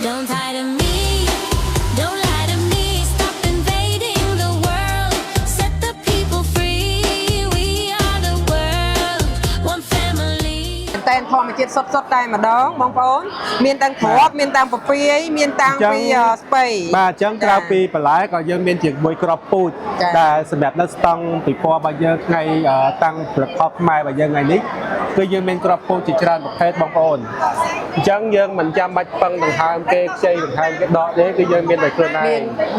Don't lie to me. Don't lie to me. Stop invading the world. Set the people free. We are the world. One family. តែធម្មជាតិសុទ្ធតែម្ដងបងប្អូនមានទាំងគ្រាប់មានទាំងពពាយមានទាំងពីស្ពៃបាទអញ្ចឹងក្រៅពីបន្លែក៏យើងមានជាមួយក្របពូជដែលសម្រាប់នៅស្តង់ពិព័រណ៍របស់យើងថ្ងៃតាំងផលិតផលខ្មែររបស់យើងថ្ងៃនេះគឺយើងមានក្របពូជជាច្រើនប្រភេទបងប្អូនអញ្ចឹងយើងមិនចាំបាច់ពឹងដង្ហើមគេខ្ចីដង្ហើមគេដកទេគឺយើងមានតែខ្លួនឯង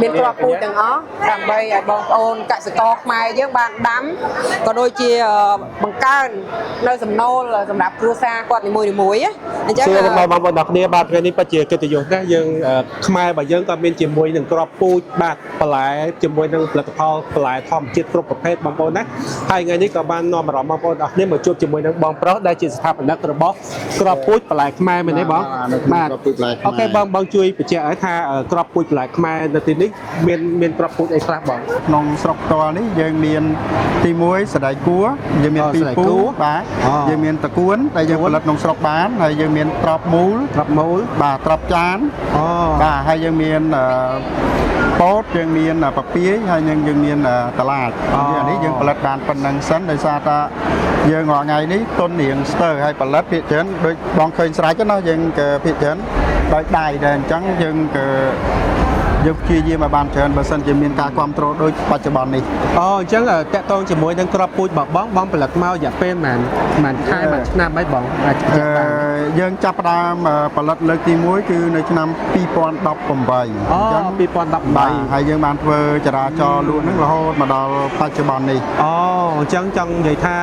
មានក្របពូជទាំងអស់ដើម្បីឲ្យបងប្អូនកសិករខ្មែរយើងបានដាំក៏ដូចជាបង្កើននៅចំណូលសម្រាប់គ្រួសារគាត់នីមួយៗអញ្ចឹងសួរបងប្អូនទាំងគ្នាបាទថ្ងៃនេះពិតជាកិត្តិយសណាស់យើងខ្មែររបស់យើងក៏មានជាមួយនឹងក្របពូជបាទបន្លែជាមួយនឹងផលិតផលបន្លែធម្មជាតិគ្រប់ប្រភេទបងប្អូនណាហើយថ្ងៃនេះក៏បាននាំអារម្មណ៍បងប្អូនអស់គ្នាមកជួបជាមួយនឹងបងប្រុសដែលជាស្ថាបនិករបស់ក្របពូជបន្លែខ្មែរមែនទេបងបាទអូខេបងជួយបញ្ជាក់ឲ្យថាក្របពូជបន្លែខ្មែរនៅទីនេះមានក្របពូជអីខ្លះបងក្នុងស្រុកផ្ទាល់នេះយើងមានទី1សណ្តែកគួរយើងមានពីពូបាទយើងមានតកួនដែលយើងផលិតក្នុងស្រុកបានហើយយើងមានត្រប់មូលបាទត្រប់ចានបាទហើយយើងមានពោតយើងមានពពាយហើយយើងមានតឡាចអានេះយើងផលិតបានប៉ុណ្ណឹងសិនដោយសារថាយើងរាល់ថ្ងៃនេះទុនរៀងស្ទើរហើយផលិតភាគច្រើនដូចបងឃើញស្រេចណាយើងក៏ភាគច្រើនដោយដៃដែរអញ្ចឹងយើងក៏យើងព្យាយាមឲ្យបានច្រើនបើសិនជាមានការគ្រប់គ្រងដូចបច្ចុប្បន្ននេះអញ្ចឹងតកតងជាមួយនឹងក្របពូជបងផលិតមករយៈពេលប៉ុន្មានខែមួយឆ្នាំហើយបងអាចយើងចាប់ផ្ដើមផលិតលើកទី1គឺនៅឆ្នាំ2018អញ្ចឹង2018ហើយយើងបានធ្វើចរាចរណ៍លក់ហ្នឹងរហូតមកដល់បច្ចុប្បន្ននេះអញ្ចឹងចង់និយាយថា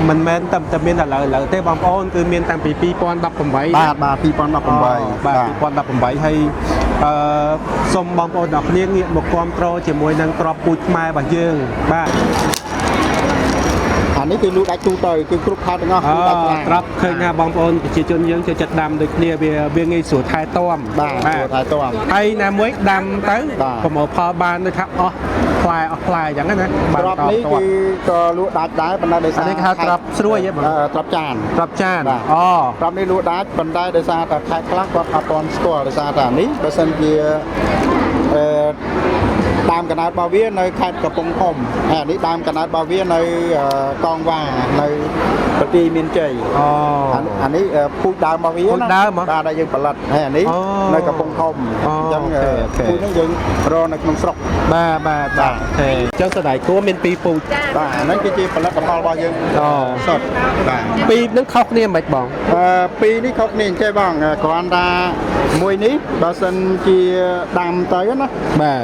មិនមែនតែមានឥឡូវទេបងប្អូនគឺមានតាំងពី2018បាទ2018ហើយសូមបងប្អូនទាំងគ្នាងាកមកគ្រប់គ្រងជាមួយនឹងក្របពូជខ្មែររបស់យើងបាទអានេះគឺលក់ដាច់ទូទៅគឺគ្រប់ខែទាំងអស់គឺដាច់ត្រាប់ឃើញថាបងប្អូនប្រជាជនយើងចូលចិត្តដាំដូចគ្នាវាងាយស្រួលថែទាំបាទថែទាំហើយណាមួយដាំទៅប្រមូលផលបានដូចថាអស់ផ្លែអញ្ចឹងណាបាទត្រាប់នេះគឺក៏លក់ដាច់ដែរប៉ុន្តែដោយសារនេះគេហៅត្រាប់ស្រួយហ៎បងត្រាប់ចានត្រាប់នេះលក់ដាច់ប៉ុន្តែដោយសារតែខេត្តខ្លះគាត់អត់ទាន់ស្គាល់ដោយសារតែនេះបើសិនជាដើមកណ្ដាលរបស់វានៅខេត្តកំពង់ធំហើយនេះដើមកណ្ដាលរបស់វានៅកងវ៉ានៅប្រទីមានជ័យអានេះពូជដើមរបស់វាណាបាទដែលយើងផលិតហើយអានេះនៅកំពង់ធំអញ្ចឹងពូជនេះយើងរកនៅក្នុងស្រុកបាទអូខេអញ្ចឹងសណ្តែកគួរមាន2ពូជបាទហ្នឹងគឺជាផលិតផលរបស់យើងសុទ្ធបាទពីរហ្នឹងខុសគ្នាមិនបងពីរនេះខុសគ្នាអញ្ចឹងបងគ្រាន់តែមួយនេះបើសិនជាដាំទៅណាបាទ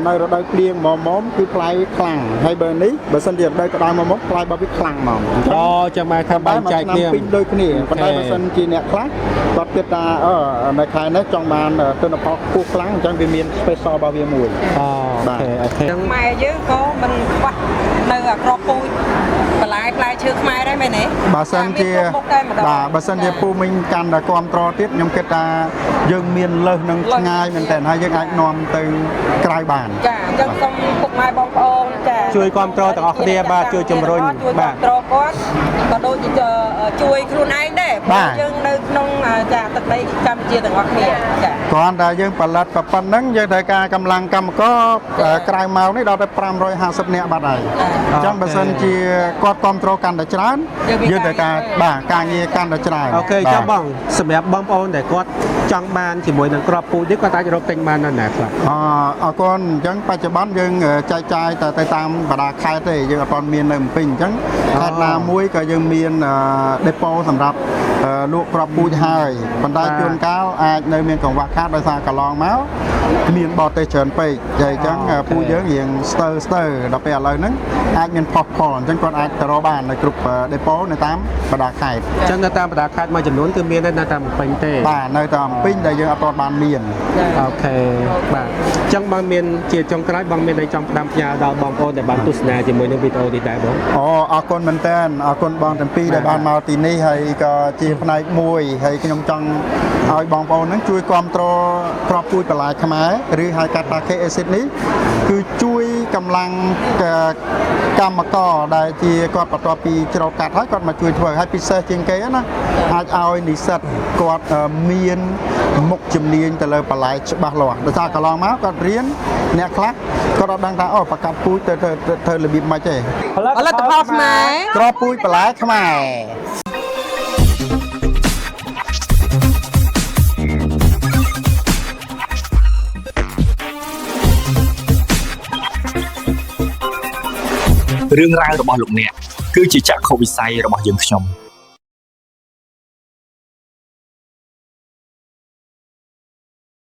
នៅរដូវភ្លៀងមុំគឺផ្លែខ្លាំងហើយបើនេះបើសិនជារដូវក្តៅមុំផ្លែរបស់វាខ្លាំងហ្មងចាំមកថាបែងចែកគ្នាពីរដូចគ្នាប៉ុន្តែបើសិនជាអ្នកខ្លះគាត់គិតថានៅខែនេះចង់បានទិន្នផលខ្ពស់ខ្លាំងអញ្ចឹងវាមាន special របស់វាមួយបាទអូខេម៉ែយើងក៏មិនខ្វះនៅក្របពូជបន្លែផ្លែឈើខ្មែរដែរមែនទេបើសិនជាបើសិនជាពូមីងកាន់តែគ្រប់គ្រងទៀតខ្ញុំគិតថាយើងមានលើសនឹងឆ្ងាយមែនតើហើយយើងអាចនាំទៅក្រៅបានចាអញ្ចឹងសូមពុកម៉ែបងប្អូនចាជួយគ្រប់គ្រងទាំងអស់គ្នាបាទជួយជំរុញបាទគ្រប់គ្រងគាត់ក៏ដូចជាជួយខ្លួនឯងដែរព្រោះយើងនៅក្នុងចាទឹកដីកម្ពុជាទាំងអស់គ្នាចាគ្រាន់តែយើងផលិតប៉ុណ្ណឹងយើងត្រូវការកម្លាំងកម្មករក្រៅមកនេះដល់ទៅ550នាក់បាត់ហើយអញ្ចឹងបើសិនជាគាត់គ្រប់គ្រងកាន់តែច្រើនយើងត្រូវការបាទការងារកាន់តែច្រើនអូខេចាំបងសម្រាប់បងប្អូនដែលគាត់ចង់បានជាមួយនឹងក្របពូជនេះគាត់អាចរកទិញបាននៅណាខ្លះអរគុណអញ្ចឹងបច្ចុប្បន្នយើងចែកចាយទៅតាមបណ្ដាខេត្តទេយើងអត់ទាន់មាននៅភ្នំពេញអញ្ចឹងខេត្តណាមួយក៏យើងមានដេប៉ូសម្រាប់លក់ក្របពូជហើយប៉ុន្តែជួនកាលអាចនៅមានកង្វះខាតដោយសារកន្លងមកមានបរទេសច្រើនពេកហើយអញ្ចឹងពូជយើងរៀងស្ទើរដល់ពេលឥឡូវហ្នឹងអាចមានផុសផលអញ្ចឹងគាត់អាចទៅរកបាននៅគ្រប់ដេប៉ូនៅតាមបណ្ដាខេត្តអញ្ចឹងនៅតាមបណ្ដាខេត្តមួយចំនួនគឺមាននៅតាមភ្នំពេញទេបាទនៅតាមភ្នំពេញដែលយើងអត់ទាន់បានមានអូខេបាទអញ្ចឹងបងមានជាចុងក្រោយបងមានអីចង់ផ្ដាំផ្ញើដល់បងប្អូនដែលបានទស្សនាជាមួយនឹងវីដេអូនេះដែរបងអរគុណមែនតើអរគុណបងទាំងពីរដែលបានមកទីនេះហើយក៏ជា ជាផ្នែកមួយហើយខ្ញុំចង់ឲ្យបងប្អូនហ្នឹងជួយគ្រប់គ្រងក្របពូជបន្លែខ្មែរឬហៅកាត់ថា KSIT នេះគឺជួយកម្លាំងកម្មករដែលជាគាត់បន្ទាប់ពីច្រូតកាត់ហើយគាត់មកជួយធ្វើហើយពិសេសជាងគេណាអាចឲ្យនិស្សិតគាត់មានមុខជំនាញទៅលើបន្លែច្បាស់លាស់ដោយសារកន្លងមកគាត់រៀនអ្នកខ្លះគាត់អត់ដឹងថាអូប្រកាត់ពូជទៅធ្វើរបៀបម៉េចទេ ផលិតផលខ្មែរ ក្របពូជបន្លែខ្មែរ រឿងរ៉ាវរបស់លោកអ្នកគឺជាចក្ខុវិស័យរបស់យើងខ្ញុំ